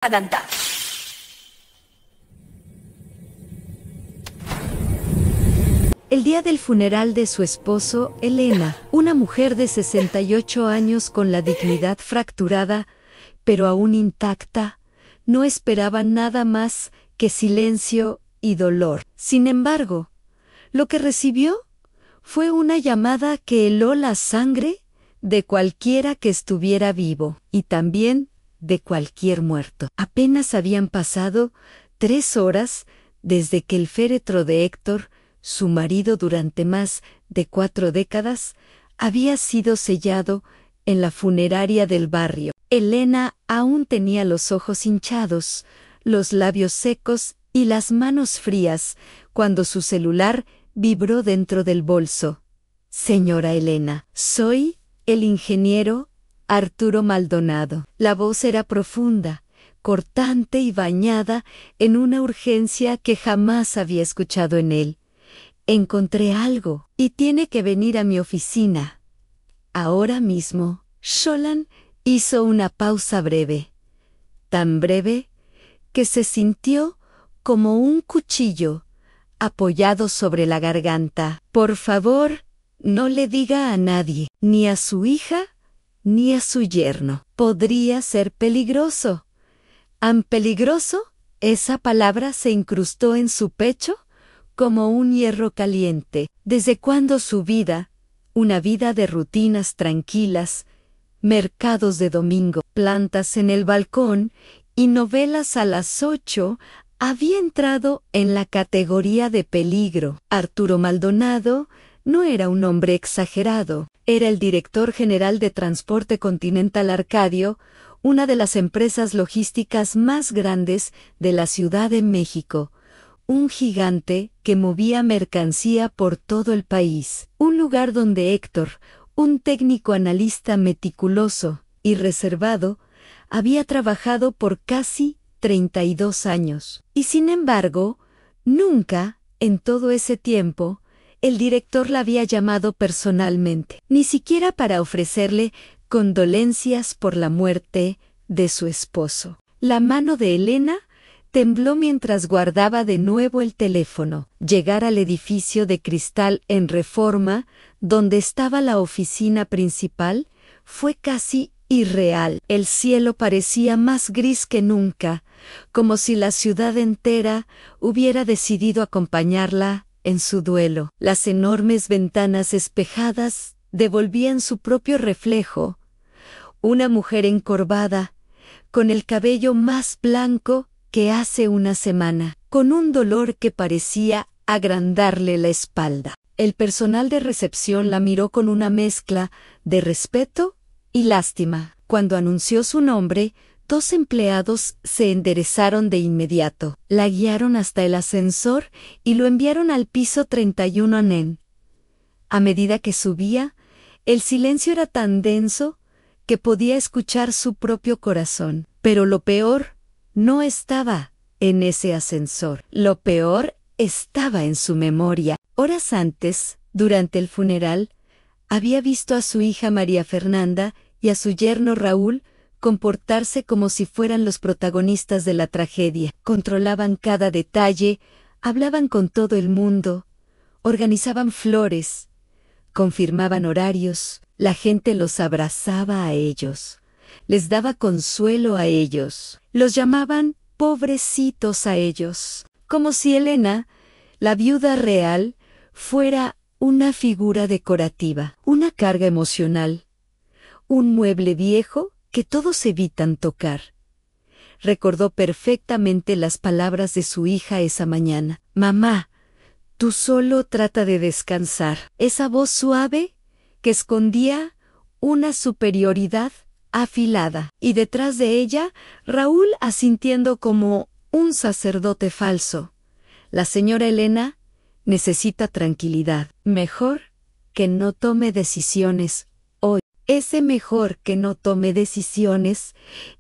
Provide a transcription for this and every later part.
Adanta. El día del funeral de su esposo, Elena, una mujer de 68 años con la dignidad fracturada, pero aún intacta, no esperaba nada más que silencio y dolor. Sin embargo, lo que recibió fue una llamada que heló la sangre de cualquiera que estuviera vivo y también de cualquier muerto. Apenas habían pasado 3 horas desde que el féretro de Héctor, su marido durante más de 4 décadas, había sido sellado en la funeraria del barrio. Elena aún tenía los ojos hinchados, los labios secos y las manos frías cuando su celular vibró dentro del bolso. Señora Elena, soy el ingeniero Arturo Maldonado. La voz era profunda, cortante y bañada en una urgencia que jamás había escuchado en él. Encontré algo y tiene que venir a mi oficina. Ahora mismo. Sholan hizo una pausa breve, tan breve que se sintió como un cuchillo apoyado sobre la garganta. Por favor, no le diga a nadie, ni a su hija, ni a su yerno. Podría ser peligroso. ¿An peligroso? Esa palabra se incrustó en su pecho como un hierro caliente. ¿Desde cuándo su vida, una vida de rutinas tranquilas, mercados de domingo, plantas en el balcón y novelas a las 8, había entrado en la categoría de peligro? Arturo Maldonado no era un hombre exagerado. Era el director general de Transporte Continental Arcadio, una de las empresas logísticas más grandes de la Ciudad de México. Un gigante que movía mercancía por todo el país. Un lugar donde Héctor, un técnico analista meticuloso y reservado, había trabajado por casi 32 años. Y sin embargo, nunca, en todo ese tiempo, el director la había llamado personalmente, ni siquiera para ofrecerle condolencias por la muerte de su esposo. La mano de Elena tembló mientras guardaba de nuevo el teléfono. Llegar al edificio de cristal en Reforma, donde estaba la oficina principal, fue casi irreal. El cielo parecía más gris que nunca, como si la ciudad entera hubiera decidido acompañarla en su duelo. Las enormes ventanas espejadas devolvían su propio reflejo. Una mujer encorvada, con el cabello más blanco que hace una semana, con un dolor que parecía agrandarle la espalda. El personal de recepción la miró con una mezcla de respeto y lástima. Cuando anunció su nombre, 2 empleados se enderezaron de inmediato, la guiaron hasta el ascensor y lo enviaron al piso 31 nen. A medida que subía, el silencio era tan denso que podía escuchar su propio corazón. Pero lo peor no estaba en ese ascensor. Lo peor estaba en su memoria. Horas antes, durante el funeral, había visto a su hija María Fernanda y a su yerno Raúl comportarse como si fueran los protagonistas de la tragedia. Controlaban cada detalle, hablaban con todo el mundo, organizaban flores, confirmaban horarios, la gente los abrazaba a ellos, les daba consuelo a ellos, los llamaban pobrecitos a ellos, como si Elena, la viuda real, fuera una figura decorativa, una carga emocional, un mueble viejo que todos evitan tocar. Recordó perfectamente las palabras de su hija esa mañana. Mamá, tú solo trata de descansar. Esa voz suave que escondía una superioridad afilada, y detrás de ella, Raúl asintiendo como un sacerdote falso. La señora Elena necesita tranquilidad. Mejor que no tome decisiones hoy. Ese mejor que no tome decisiones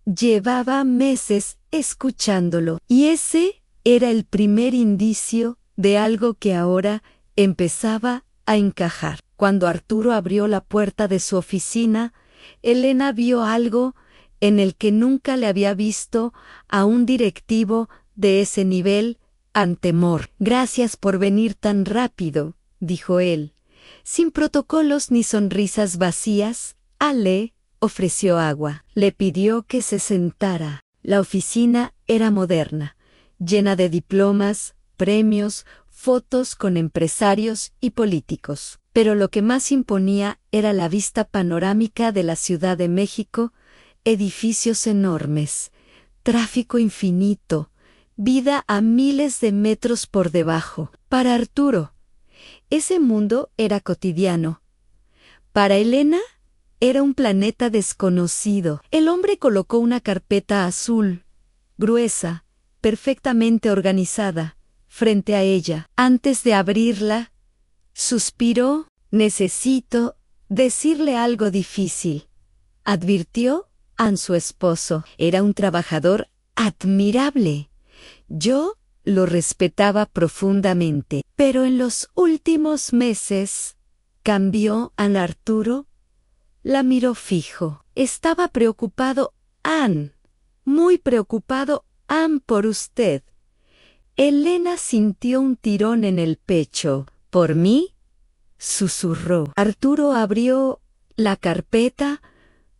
llevaba meses escuchándolo, y ese era el primer indicio de algo que ahora empezaba a encajar. Cuando Arturo abrió la puerta de su oficina, Elena vio algo en el que nunca le había visto a un directivo de ese nivel ante Moore. Gracias por venir tan rápido, dijo él. Sin protocolos ni sonrisas vacías, Ale ofreció agua. Le pidió que se sentara. La oficina era moderna, llena de diplomas, premios, fotos con empresarios y políticos. Pero lo que más imponía era la vista panorámica de la Ciudad de México, edificios enormes, tráfico infinito, vida a miles de metros por debajo. Para Arturo, ese mundo era cotidiano. Para Elena, era un planeta desconocido. El hombre colocó una carpeta azul, gruesa, perfectamente organizada, frente a ella. Antes de abrirla, suspiró. Necesito decirle algo difícil, advirtió a su esposo. Era un trabajador admirable. Yo lo respetaba profundamente. Pero en los últimos meses cambió. Arturo la miró fijo. Estaba preocupado, Ann, muy preocupado, Ann, por usted. Elena sintió un tirón en el pecho. ¿Por mí?, susurró. Arturo abrió la carpeta.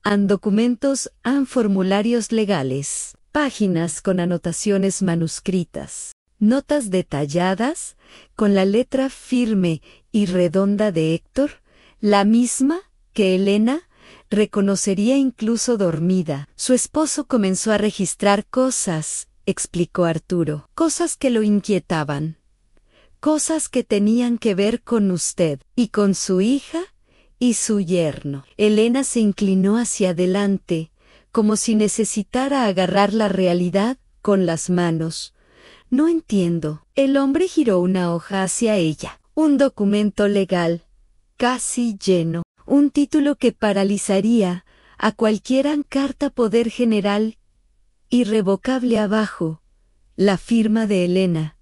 Documentos, formularios legales, páginas con anotaciones manuscritas, notas detalladas con la letra firme y redonda de Héctor, la misma que Elena reconocería incluso dormida. Su esposo comenzó a registrar cosas, explicó Arturo, cosas que lo inquietaban, cosas que tenían que ver con usted y con su hija y su yerno. Elena se inclinó hacia adelante, como si necesitara agarrar la realidad con las manos. No entiendo. El hombre giró una hoja hacia ella. Un documento legal, casi lleno. Un título que paralizaría a cualquiera. Carta Poder General, irrevocable abajo. La firma de Elena.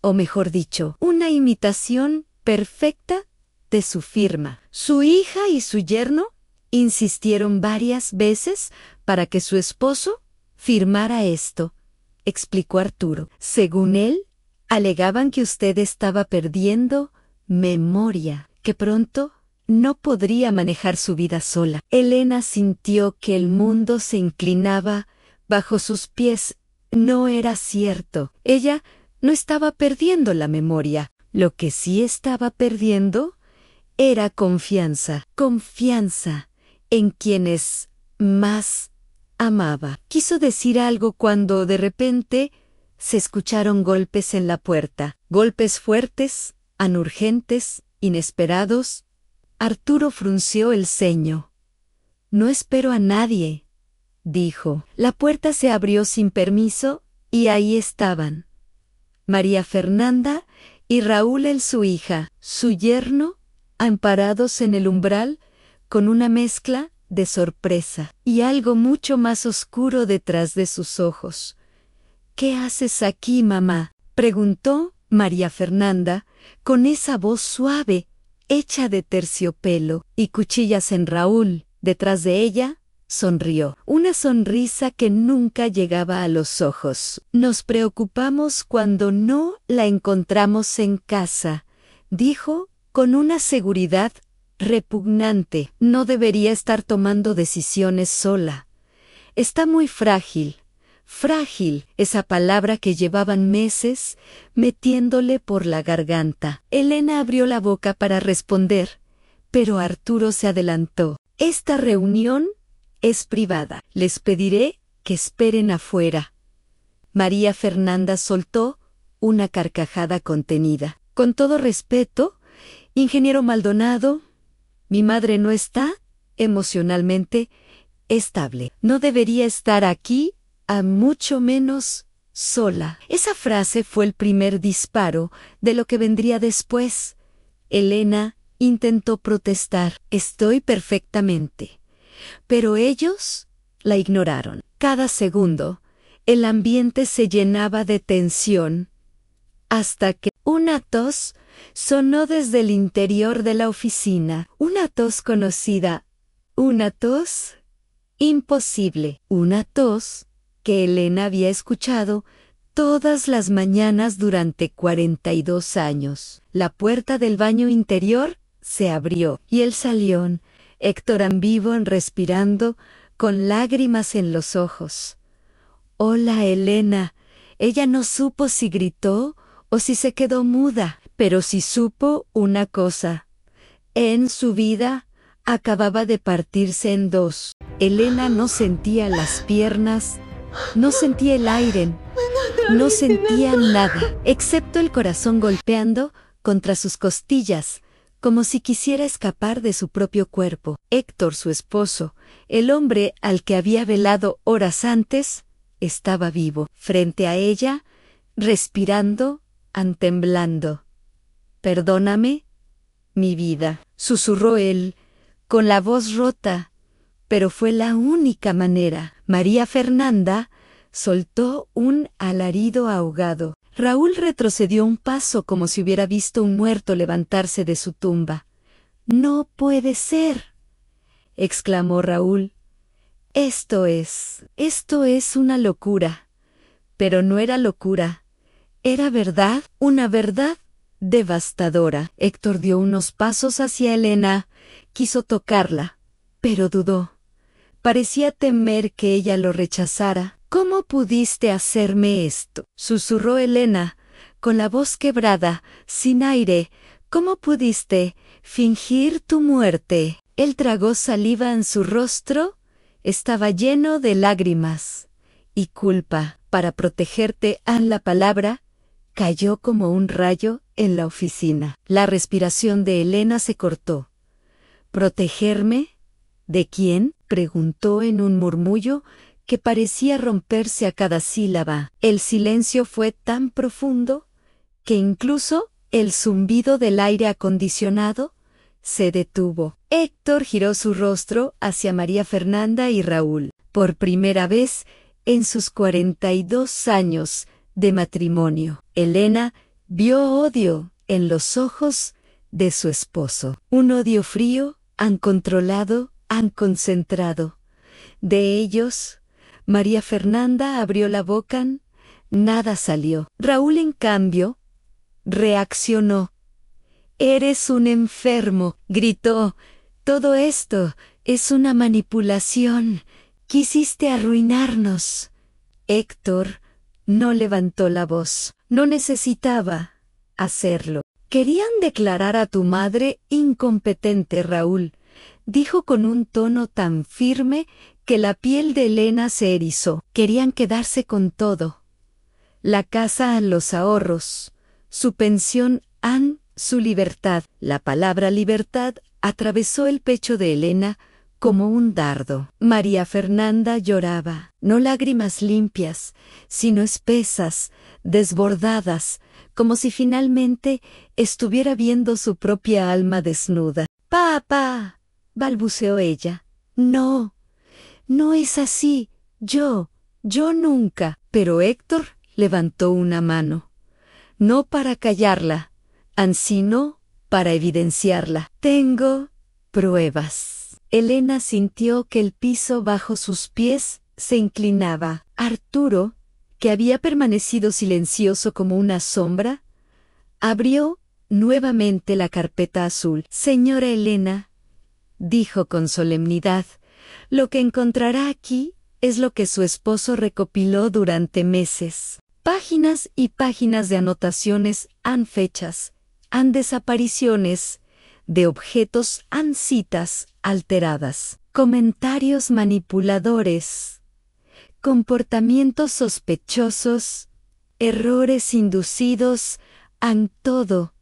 O mejor dicho, una imitación perfecta de su firma. Su hija y su yerno insistieron varias veces para que su esposo firmara esto, explicó Arturo. Según él, alegaban que usted estaba perdiendo memoria, que pronto no podría manejar su vida sola. Elena sintió que el mundo se inclinaba bajo sus pies. No era cierto. Ella no estaba perdiendo la memoria. Lo que sí estaba perdiendo era confianza. Confianza en quienes más amaba. Quiso decir algo cuando de repente se escucharon golpes en la puerta. Golpes fuertes, urgentes, inesperados. Arturo frunció el ceño. No espero a nadie, dijo. La puerta se abrió sin permiso y ahí estaban María Fernanda y Raúl, su hija, su yerno, amparados en el umbral, con una mezcla de sorpresa y algo mucho más oscuro detrás de sus ojos. ¿Qué haces aquí, mamá?, preguntó María Fernanda, con esa voz suave, hecha de terciopelo, y cuchillas en Raúl. Detrás de ella, sonrió. Una sonrisa que nunca llegaba a los ojos. Nos preocupamos cuando no la encontramos en casa, dijo con una seguridad repugnante. No debería estar tomando decisiones sola. Está muy frágil. Frágil, esa palabra que llevaban meses metiéndole por la garganta. Elena abrió la boca para responder, pero Arturo se adelantó. Esta reunión es privada. Les pediré que esperen afuera. María Fernanda soltó una carcajada contenida. Con todo respeto, ingeniero Maldonado, mi madre no está emocionalmente estable. No debería estar aquí, a mucho menos sola. Esa frase fue el primer disparo de lo que vendría después. Elena intentó protestar. Estoy perfectamente. Pero ellos la ignoraron. Cada segundo, el ambiente se llenaba de tensión, hasta que una tos sonó desde el interior de la oficina. Una tos conocida. Una tos Imposible. Una tos que Elena había escuchado todas las mañanas durante 42 años. La puerta del baño interior se abrió y él salió, Héctor Ambivón respirando, con lágrimas en los ojos. Hola, Elena. Ella no supo si gritó o si se quedó muda, pero sí supo una cosa. En su vida acababa de partirse en dos. Elena no sentía las piernas, no sentía el aire, no sentía nada, excepto el corazón golpeando contra sus costillas, como si quisiera escapar de su propio cuerpo. Héctor, su esposo, el hombre al que había velado horas antes, estaba vivo, frente a ella, respirando, temblando. «Perdóname, mi vida», susurró él, con la voz rota, pero fue la única manera. María Fernanda soltó un alarido ahogado. Raúl retrocedió un paso como si hubiera visto un muerto levantarse de su tumba. «No puede ser», exclamó Raúl. Esto es una locura». Pero no era locura. Era verdad, una verdad devastadora. Héctor dio unos pasos hacia Elena, quiso tocarla, pero dudó. Parecía temer que ella lo rechazara. «¿Cómo pudiste hacerme esto?», susurró Elena, con la voz quebrada, sin aire. «¿Cómo pudiste fingir tu muerte?». Él tragó saliva en su rostro. Estaba lleno de lágrimas y culpa. «Para protegerte», la palabra cayó como un rayo en la oficina. La respiración de Elena se cortó. «¿Protegerme? ¿De quién?», preguntó en un murmullo que parecía romperse a cada sílaba. El silencio fue tan profundo que incluso el zumbido del aire acondicionado se detuvo. Héctor giró su rostro hacia María Fernanda y Raúl. Por primera vez en sus 42 años de matrimonio, Elena vio odio en los ojos de su esposo. Un odio frío, controlado, concentrado. De ellos, María Fernanda abrió la boca, nada salió. Raúl, en cambio, reaccionó. «Eres un enfermo», gritó. «Todo esto es una manipulación. Quisiste arruinarnos». Héctor no levantó la voz. No necesitaba hacerlo. «Querían declarar a tu madre incompetente, Raúl», dijo con un tono tan firme que la piel de Elena se erizó. «Querían quedarse con todo. La casa, los ahorros, su pensión, su libertad». La palabra libertad atravesó el pecho de Elena como un dardo. María Fernanda lloraba, no lágrimas limpias, sino espesas, desbordadas, como si finalmente estuviera viendo su propia alma desnuda. «Papá», balbuceó ella. «No, no es así. Yo nunca». Pero Héctor levantó una mano, no para callarla, sino para evidenciarla. «Tengo pruebas». Elena sintió que el piso bajo sus pies se inclinaba. Arturo, que había permanecido silencioso como una sombra, abrió nuevamente la carpeta azul. «Señora Elena», dijo con solemnidad, «lo que encontrará aquí es lo que su esposo recopiló durante meses. Páginas y páginas de anotaciones, fechas, desapariciones de objetos, citas alteradas, comentarios manipuladores, comportamientos sospechosos, errores inducidos, todo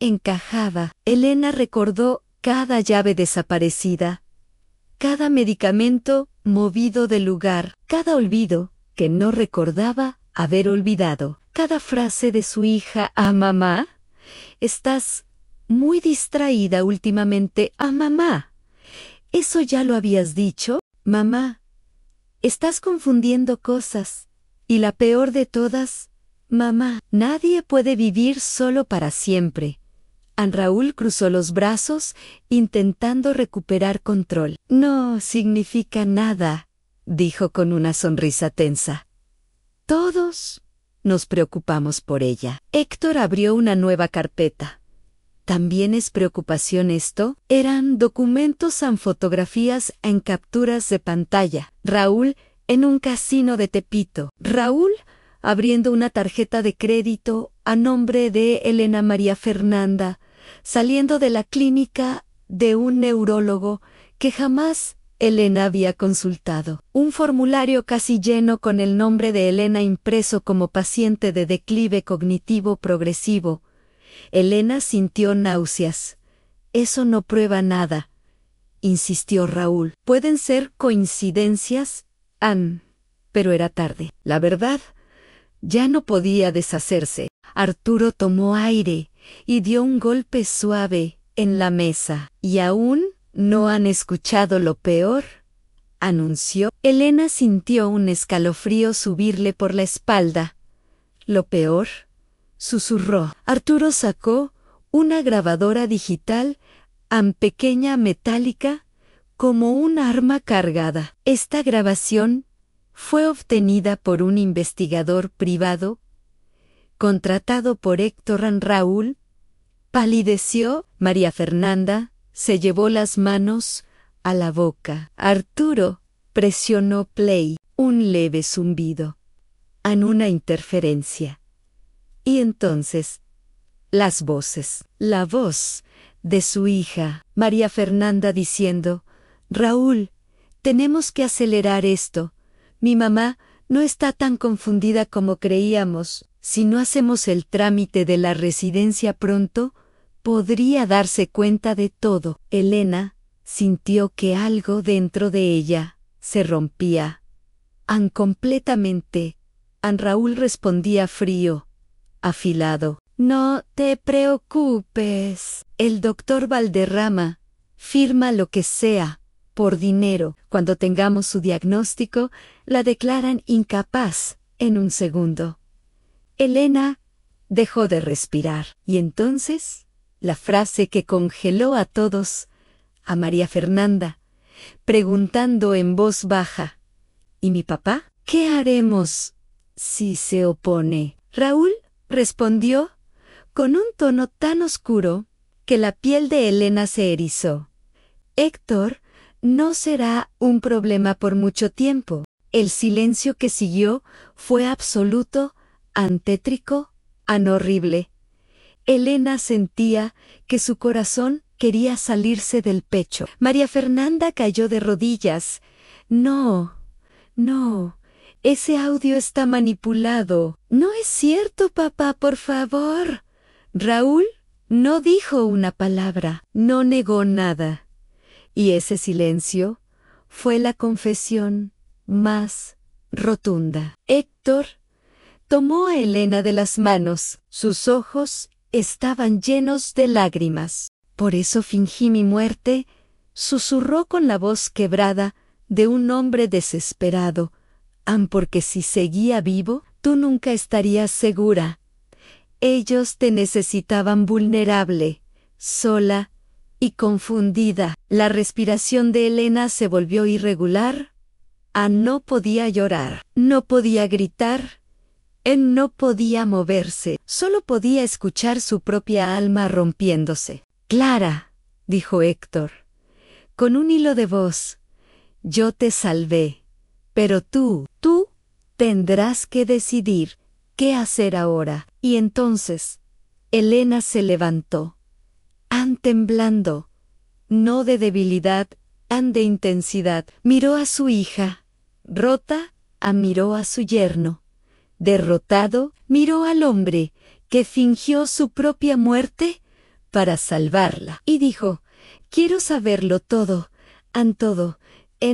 encajaba». Elena recordó cada llave desaparecida, cada medicamento movido del lugar, cada olvido que no recordaba haber olvidado, cada frase de su hija a mamá. «Estás muy distraída últimamente, mamá. ¿Eso ya lo habías dicho? Mamá, estás confundiendo cosas. Y la peor de todas, mamá, nadie puede vivir solo para siempre. Raúl cruzó los brazos, intentando recuperar control. No significa nada, dijo con una sonrisa tensa. Todos nos preocupamos por ella. Héctor abrió una nueva carpeta. ¿También es preocupación esto? Eran documentos en fotografías en capturas de pantalla. Raúl en un casino de Tepito. Raúl abriendo una tarjeta de crédito a nombre de Elena María Fernanda, saliendo de la clínica de un neurólogo que jamás Elena había consultado. Un formulario casi lleno con el nombre de Elena impreso como paciente de declive cognitivo progresivo. Elena sintió náuseas. Eso no prueba nada, insistió Raúl. Pueden ser coincidencias, pero era tarde. La verdad, ya no podía deshacerse. Arturo tomó aire y dio un golpe suave en la mesa. ¿Y aún no han escuchado lo peor?, anunció. Elena sintió un escalofrío subirle por la espalda. ¿Lo peor?, susurró. Arturo sacó una grabadora digital, pequeña, metálica, como un arma cargada. Esta grabación fue obtenida por un investigador privado contratado por Héctor. Raúl palideció. María Fernanda se llevó las manos a la boca. Arturo presionó play. Un leve zumbido. Una interferencia. Y entonces, las voces. La voz de su hija, María Fernanda, diciendo: Raúl, tenemos que acelerar esto. Mi mamá no está tan confundida como creíamos. Si no hacemos el trámite de la residencia pronto, podría darse cuenta de todo. Elena sintió que algo dentro de ella se rompía. Completamente. Raúl respondía frío, afilado. No te preocupes. El doctor Valderrama firma lo que sea por dinero. Cuando tengamos su diagnóstico, la declaran incapaz en un segundo. Elena dejó de respirar. Y entonces, la frase que congeló a todos, a María Fernanda, preguntando en voz baja: ¿y mi papá? ¿Qué haremos si se opone? Raúl respondió con un tono tan oscuro que la piel de Elena se erizó: Héctor no será un problema por mucho tiempo. El silencio que siguió fue absoluto, tétrico, horrible. Elena sentía que su corazón quería salirse del pecho. María Fernanda cayó de rodillas. No, ese audio está manipulado. No es cierto, papá, por favor. Raúl no dijo una palabra, no negó nada. Y ese silencio fue la confesión más rotunda. Héctor tomó a Elena de las manos. Sus ojos estaban llenos de lágrimas. Por eso fingí mi muerte, susurró con la voz quebrada de un hombre desesperado. Porque si seguía vivo, tú nunca estarías segura. Ellos te necesitaban vulnerable, sola y confundida. La respiración de Elena se volvió irregular. No podía llorar, no podía gritar. No podía moverse, solo podía escuchar su propia alma rompiéndose. Clara, dijo Héctor, con un hilo de voz, yo te salvé, pero tú tendrás que decidir qué hacer ahora. Y entonces, Elena se levantó, temblando, no de debilidad, de intensidad. Miró a su hija, rota, miró a su yerno. Derrotado, miró al hombre que fingió su propia muerte para salvarla, y dijo: quiero saberlo todo,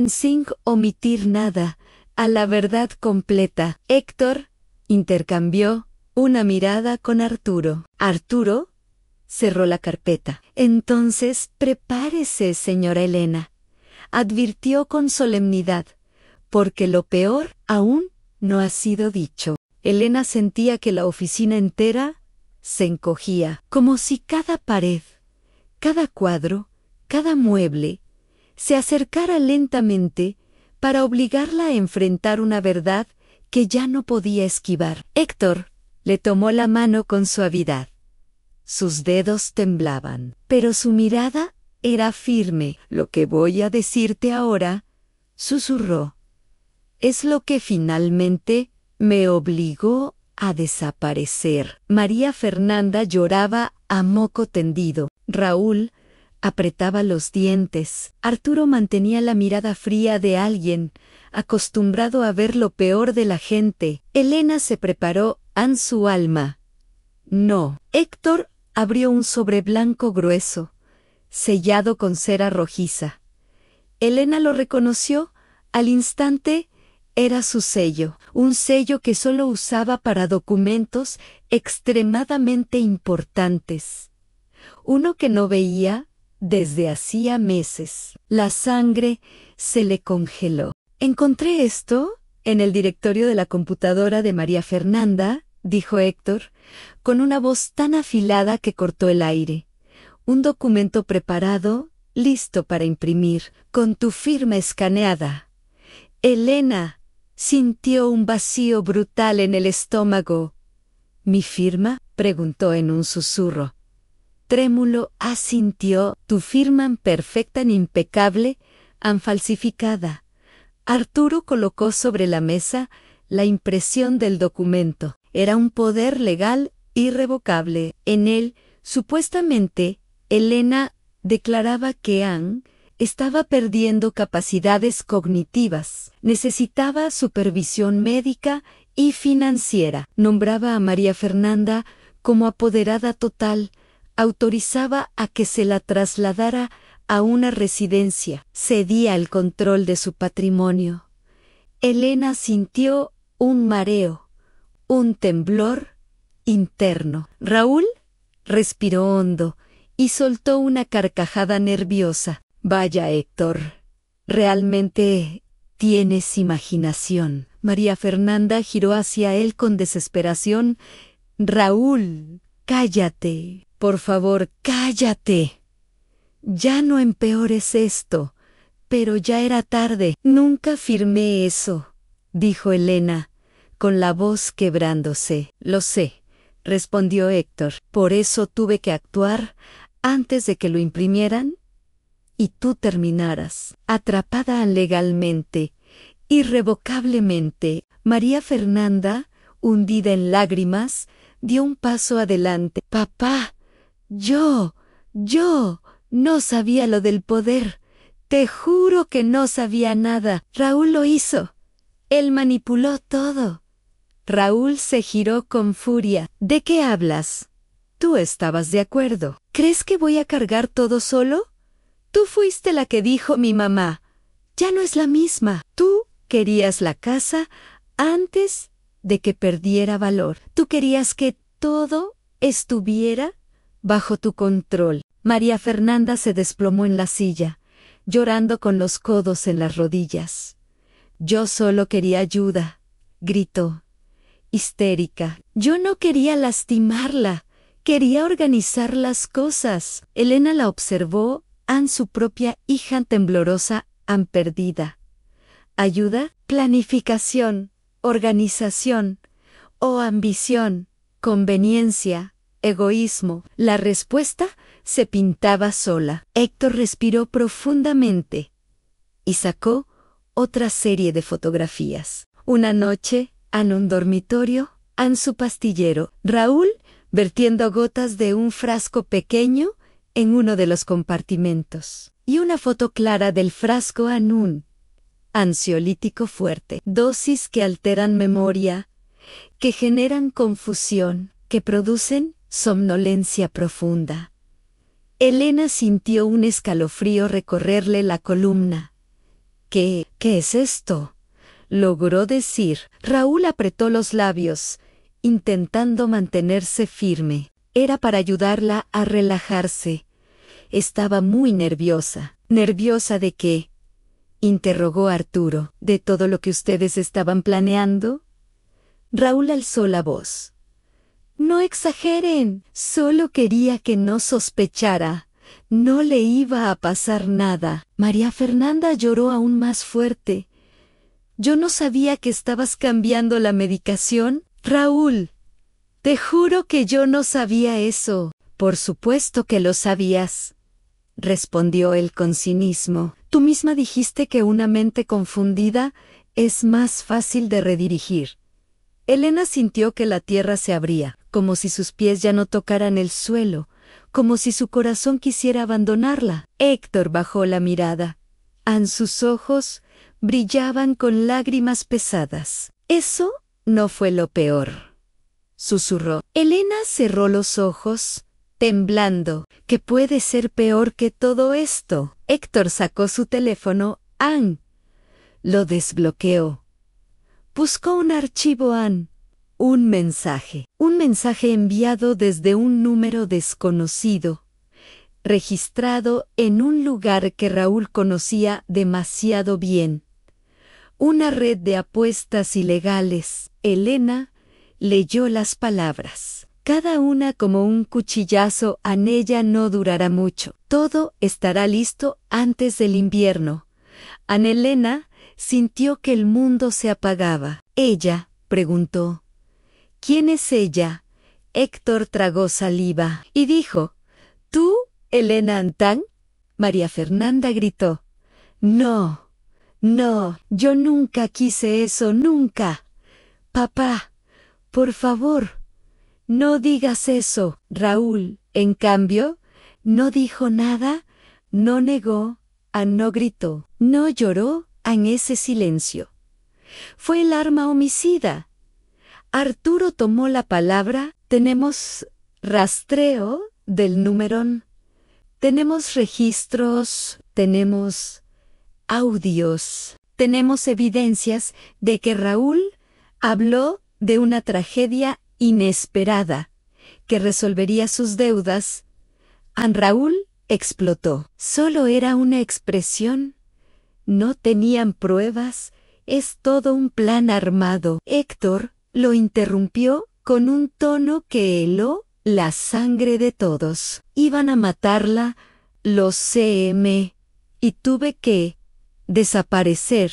sin omitir nada, a la verdad completa. Héctor intercambió una mirada con Arturo. Arturo cerró la carpeta. Entonces, prepárese, señora Elena, advirtió con solemnidad, porque lo peor aún no ha sido dicho. Elena sentía que la oficina entera se encogía, como si cada pared, cada cuadro, cada mueble, se acercara lentamente para obligarla a enfrentar una verdad que ya no podía esquivar. Héctor le tomó la mano con suavidad. Sus dedos temblaban, pero su mirada era firme. Lo que voy a decirte ahora, susurró, es lo que finalmente me obligó a desaparecer. María Fernanda lloraba a moco tendido. Raúl apretaba los dientes. Arturo mantenía la mirada fría de alguien acostumbrado a ver lo peor de la gente. Elena se preparó en su alma. No. Héctor abrió un sobre blanco grueso, sellado con cera rojiza. Elena lo reconoció. Al instante era su sello, un sello que solo usaba para documentos extremadamente importantes. Uno que no veía desde hacía meses. La sangre se le congeló. Encontré esto en el directorio de la computadora de María Fernanda, dijo Héctor, con una voz tan afilada que cortó el aire. Un documento preparado, listo para imprimir, con tu firma escaneada. Elena sintió un vacío brutal en el estómago. ¿Mi firma?, preguntó en un susurro. Trémulo asintió. Tu firma perfecta, impecable, falsificada. Arturo colocó sobre la mesa la impresión del documento. Era un poder legal irrevocable. En él, supuestamente, Elena declaraba que Anne estaba perdiendo capacidades cognitivas. Necesitaba supervisión médica y financiera. Nombraba a María Fernanda como apoderada total. Autorizaba a que se la trasladara a una residencia. Cedía el control de su patrimonio. Elena sintió un mareo, un temblor interno. Raúl respiró hondo y soltó una carcajada nerviosa. Vaya, Héctor, realmente tienes imaginación. María Fernanda giró hacia él con desesperación. Raúl, cállate. Por favor, cállate. Ya no empeores esto. Pero ya era tarde. Nunca firmé eso, dijo Elena, con la voz quebrándose. Lo sé, respondió Héctor. Por eso tuve que actuar antes de que lo imprimieran y tú terminaras. Atrapada legalmente, irrevocablemente, María Fernanda, hundida en lágrimas, dio un paso adelante. Papá, yo no sabía lo del poder. Te juro que no sabía nada. Raúl lo hizo. Él manipuló todo. Raúl se giró con furia. ¿De qué hablas? Tú estabas de acuerdo. ¿Crees que voy a cargar todo solo? Tú fuiste la que dijo mi mamá. Ya no es la misma. Tú querías la casa antes de que perdiera valor. Tú querías que todo estuviera bajo tu control. María Fernanda se desplomó en la silla, llorando con los codos en las rodillas. Yo solo quería ayuda, gritó, histérica. Yo no quería lastimarla, quería organizar las cosas. Elena la observó, su propia hija temblorosa, perdida. ¿Ayuda? Planificación, organización, o ambición, conveniencia, egoísmo. La respuesta se pintaba sola. Héctor respiró profundamente y sacó otra serie de fotografías. Una noche, en un dormitorio, en su pastillero, Raúl vertiendo gotas de un frasco pequeño en uno de los compartimentos, y una foto clara del frasco en un ansiolítico fuerte. Dosis que alteran memoria, que generan confusión, que producen somnolencia profunda. Elena sintió un escalofrío recorrerle la columna. ¿Qué es esto?, logró decir. Raúl apretó los labios, intentando mantenerse firme. Era para ayudarla a relajarse. Estaba muy nerviosa. ¿Nerviosa de qué?, interrogó Arturo. ¿De todo lo que ustedes estaban planeando? Raúl alzó la voz. No exageren, solo quería que no sospechara. No le iba a pasar nada. María Fernanda lloró aún más fuerte. Yo no sabía que estabas cambiando la medicación. Raúl, te juro que yo no sabía eso. Por supuesto que lo sabías, respondió él con cinismo. Tú misma dijiste que una mente confundida es más fácil de redirigir. Elena sintió que la tierra se abría, como si sus pies ya no tocaran el suelo, como si su corazón quisiera abandonarla. Héctor bajó la mirada. Sus ojos brillaban con lágrimas pesadas. Eso no fue lo peor, susurró. Elena cerró los ojos, temblando. ¿Qué puede ser peor que todo esto? Héctor sacó su teléfono. Lo desbloqueó. Buscó un archivo. Un mensaje enviado desde un número desconocido, registrado en un lugar que Raúl conocía demasiado bien. Una red de apuestas ilegales. Elena leyó las palabras, cada una como un cuchillazo. Ella no durará mucho. Todo estará listo antes del invierno. Elena sintió que el mundo se apagaba. Ella preguntó: ¿quién es ella? Héctor tragó saliva y dijo: ¿Tú, Elena Antán? María Fernanda gritó: No, no, yo nunca quise eso, nunca. Papá, por favor, no digas eso. Raúl, en cambio, no dijo nada, no negó, no gritó, no lloró. En ese silencio fue el arma homicida. Arturo tomó la palabra. Tenemos rastreo del número. Tenemos registros, tenemos audios, tenemos evidencias de que Raúl habló de una tragedia inesperada que resolvería sus deudas. Raúl explotó. Solo era una expresión. No tenían pruebas. Es todo un plan armado. Héctor lo interrumpió con un tono que heló la sangre de todos. Iban a matarla, lo sé, y tuve que desaparecer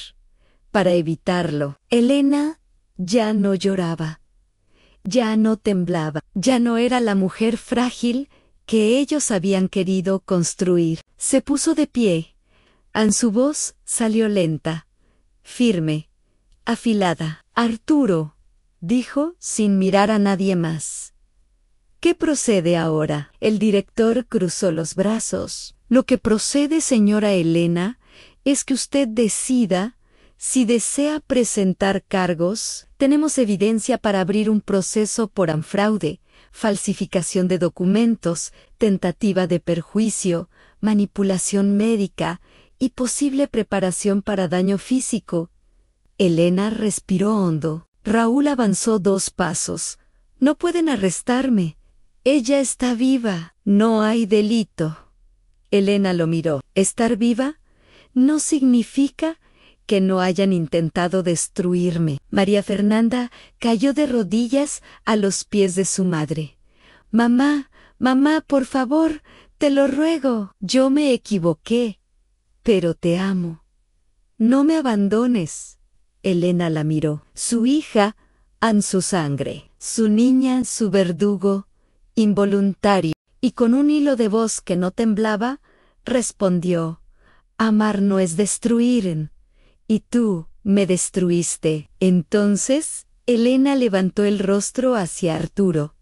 para evitarlo. Elena ya no lloraba, ya no temblaba, ya no era la mujer frágil que ellos habían querido construir. Se puso de pie. Su voz salió lenta, firme, afilada. Arturo, dijo sin mirar a nadie más. ¿Qué procede ahora? El director cruzó los brazos. Lo que procede, señora Elena, es que usted decida si desea presentar cargos. Tenemos evidencia para abrir un proceso por fraude, falsificación de documentos, tentativa de perjuicio, manipulación médica y posible preparación para daño físico. Elena respiró hondo. Raúl avanzó 2 pasos. No pueden arrestarme. Ella está viva. No hay delito. Elena lo miró. ¿Estar viva? No significa que no hayan intentado destruirme. María Fernanda cayó de rodillas a los pies de su madre. Mamá, mamá, por favor, te lo ruego. Yo me equivoqué, pero te amo. No me abandones. Elena la miró. Su hija, su sangre, su niña, su verdugo, involuntario, y con un hilo de voz que no temblaba, respondió: amar no es destruir, y tú me destruiste. Entonces, Elena levantó el rostro hacia Arturo.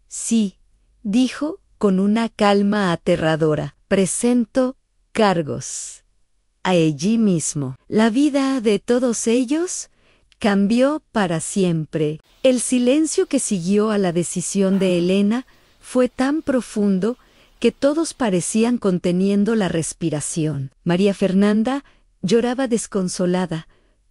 Sí, dijo con una calma aterradora, presento cargos. Allí mismo, la vida de todos ellos cambió para siempre. El silencio que siguió a la decisión de Elena fue tan profundo que todos parecían conteniendo la respiración. María Fernanda lloraba desconsolada,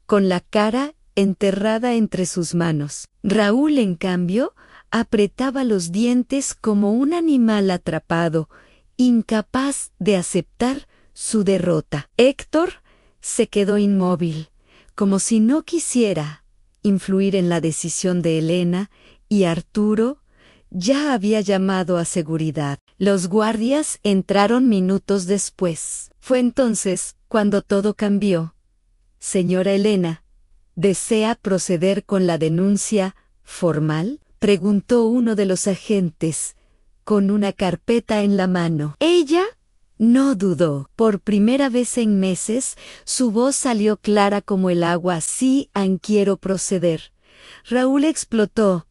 con la cara enterrada entre sus manos. Raúl, en cambio, apretaba los dientes como un animal atrapado, incapaz de aceptar su derrota. Héctor se quedó inmóvil, como si no quisiera influir en la decisión de Elena, y Arturo ya había llamado a seguridad. Los guardias entraron minutos después. Fue entonces cuando todo cambió. Señora Elena, ¿desea proceder con la denuncia formal?, preguntó uno de los agentes, con una carpeta en la mano. Ella no dudó. Por primera vez en meses, su voz salió clara como el agua. Sí, quiero proceder. Raúl explotó.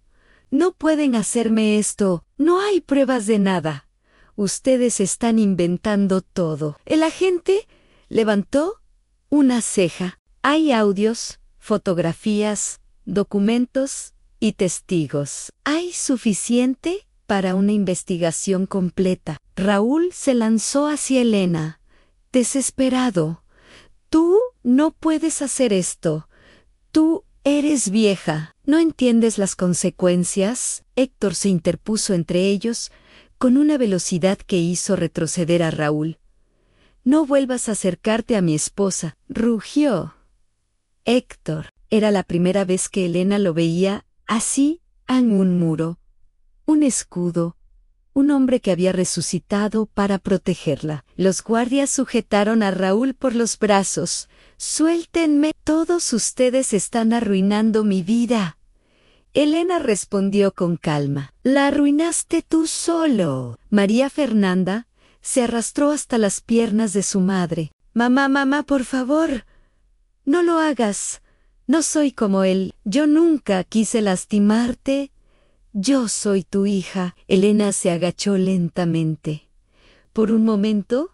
No pueden hacerme esto. No hay pruebas de nada. Ustedes están inventando todo. El agente levantó una ceja. Hay audios, fotografías, documentos y testigos. ¿Hay suficiente para una investigación completa? Raúl se lanzó hacia Elena, desesperado. Tú no puedes hacer esto. Tú eres vieja. ¿No entiendes las consecuencias? Héctor se interpuso entre ellos con una velocidad que hizo retroceder a Raúl. No vuelvas a acercarte a mi esposa, rugió. Héctor, era la primera vez que Elena lo veía así, en un muro, un escudo, un hombre que había resucitado para protegerla. Los guardias sujetaron a Raúl por los brazos. «Suéltenme, todos ustedes están arruinando mi vida». Elena respondió con calma. «La arruinaste tú solo». María Fernanda se arrastró hasta las piernas de su madre. «Mamá, mamá, por favor, no lo hagas. No soy como él. Yo nunca quise lastimarte. Yo soy tu hija». Elena se agachó lentamente. Por un momento,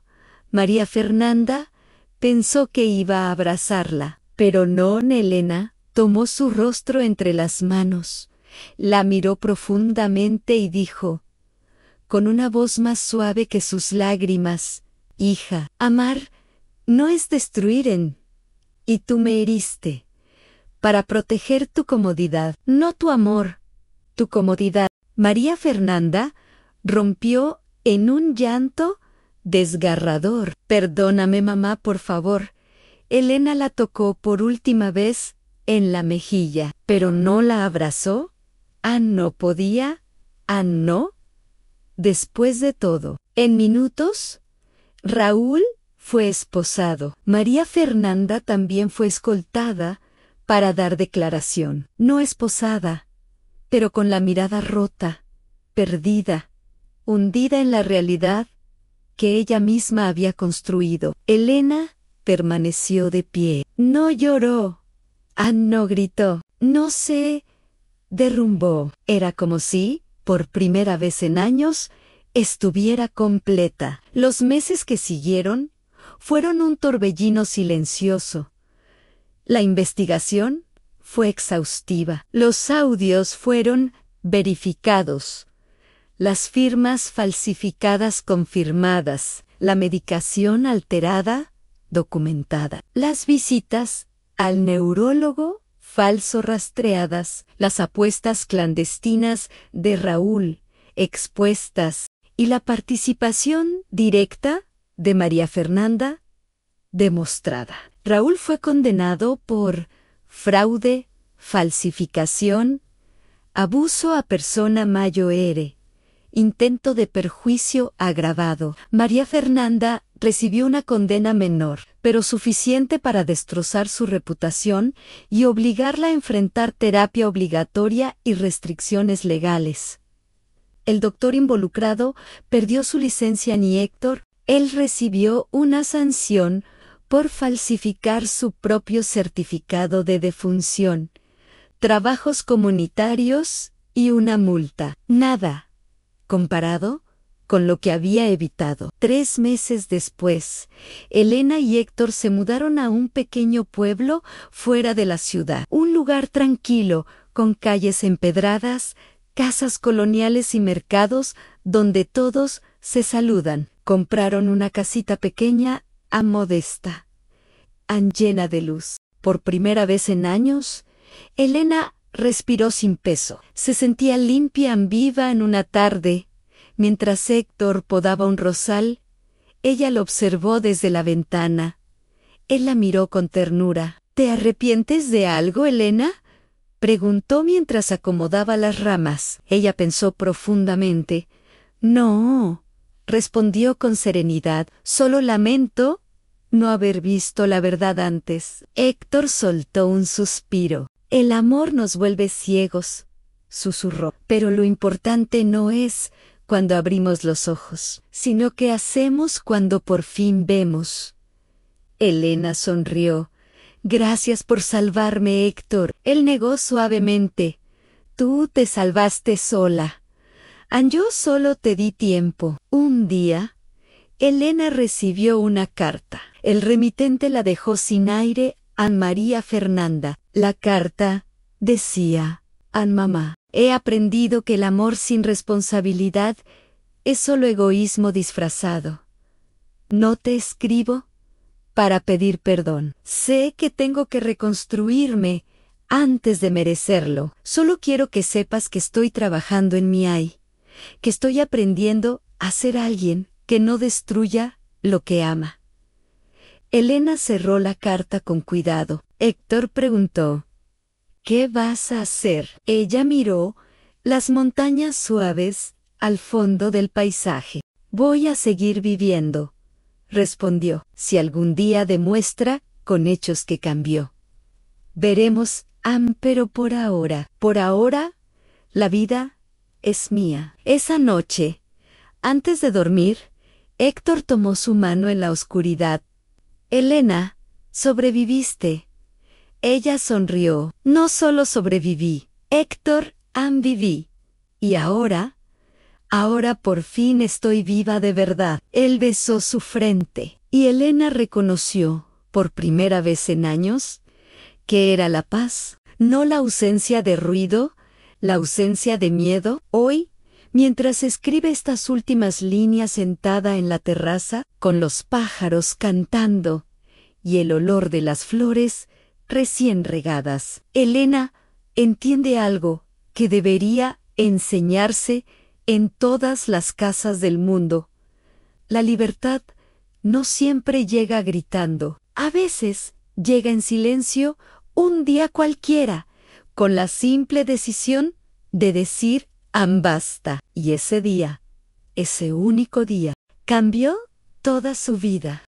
María Fernanda pensó que iba a abrazarla, pero no. Elena tomó su rostro entre las manos, la miró profundamente y dijo, con una voz más suave que sus lágrimas, «Hija, amar no es destruir y tú me heriste para proteger tu comodidad, no tu amor, tu comodidad». María Fernanda rompió en un llanto desgarrador. «Perdóname, mamá, por favor». Elena la tocó por última vez en la mejilla, pero no la abrazó. No podía. No. Después de todo, en minutos, Raúl fue esposado. María Fernanda también fue escoltada para dar declaración. No esposada, pero con la mirada rota, perdida, hundida en la realidad que ella misma había construido. Elena permaneció de pie. No lloró. No gritó. No se derrumbó. Era como si, por primera vez en años, estuviera completa. Los meses que siguieron fueron un torbellino silencioso. La investigación fue exhaustiva. Los audios fueron verificados. Las firmas falsificadas confirmadas. La medicación alterada documentada. Las visitas al neurólogo falso rastreadas. Las apuestas clandestinas de Raúl expuestas y la participación directa de María Fernanda demostrada. Raúl fue condenado por fraude, falsificación, abuso a persona mayor, intento de perjuicio agravado. María Fernanda recibió una condena menor, pero suficiente para destrozar su reputación y obligarla a enfrentar terapia obligatoria y restricciones legales. El doctor involucrado perdió su licencia y Héctor, él recibió una sanción por falsificar su propio certificado de defunción, trabajos comunitarios y una multa. Nada comparado con lo que había evitado. 3 meses después, Elena y Héctor se mudaron a un pequeño pueblo fuera de la ciudad. Un lugar tranquilo, con calles empedradas, casas coloniales y mercados donde todos se saludan. Compraron una casita pequeña, modesta, llena de luz. Por primera vez en años, Elena respiró sin peso. Se sentía limpia, viva en una tarde. Mientras Héctor podaba un rosal, ella lo observó desde la ventana. Él la miró con ternura. «¿Te arrepientes de algo, Elena?», Preguntó mientras acomodaba las ramas. Ella pensó profundamente. No, respondió con serenidad. Solo lamento no haber visto la verdad antes. Héctor soltó un suspiro. El amor nos vuelve ciegos, susurró. Pero lo importante no es cuando abrimos los ojos, sino qué hacemos cuando por fin vemos. Elena sonrió. Gracias por salvarme, Héctor. Él negó suavemente. Tú te salvaste sola. Yo solo te di tiempo. Un día, Elena recibió una carta. El remitente la dejó sin aire a María Fernanda. La carta decía: Mamá, he aprendido que el amor sin responsabilidad es solo egoísmo disfrazado. No te escribo para pedir perdón. Sé que tengo que reconstruirme antes de merecerlo. Solo quiero que sepas que estoy trabajando en mi ay, que estoy aprendiendo a ser alguien que no destruya lo que ama. Elena cerró la carta con cuidado. Héctor preguntó: ¿qué vas a hacer? Ella miró las montañas suaves al fondo del paisaje. Voy a seguir viviendo, respondió. Si algún día demuestra con hechos que cambió, veremos. Pero por ahora, la vida es mía. Esa noche, antes de dormir, Héctor tomó su mano en la oscuridad. Elena, sobreviviste. Ella sonrió. No solo sobreviví, Héctor, viví. Y ahora por fin estoy viva de verdad. Él besó su frente, y Elena reconoció, por primera vez en años, que era la paz, no la ausencia de ruido, la ausencia de miedo. Hoy, mientras escribe estas últimas líneas sentada en la terraza, con los pájaros cantando y el olor de las flores recién regadas, Elena entiende algo que debería enseñarse en todas las casas del mundo. La libertad no siempre llega gritando. A veces llega en silencio, un día cualquiera, con la simple decisión de decir basta. Y ese día, ese único día, cambió toda su vida.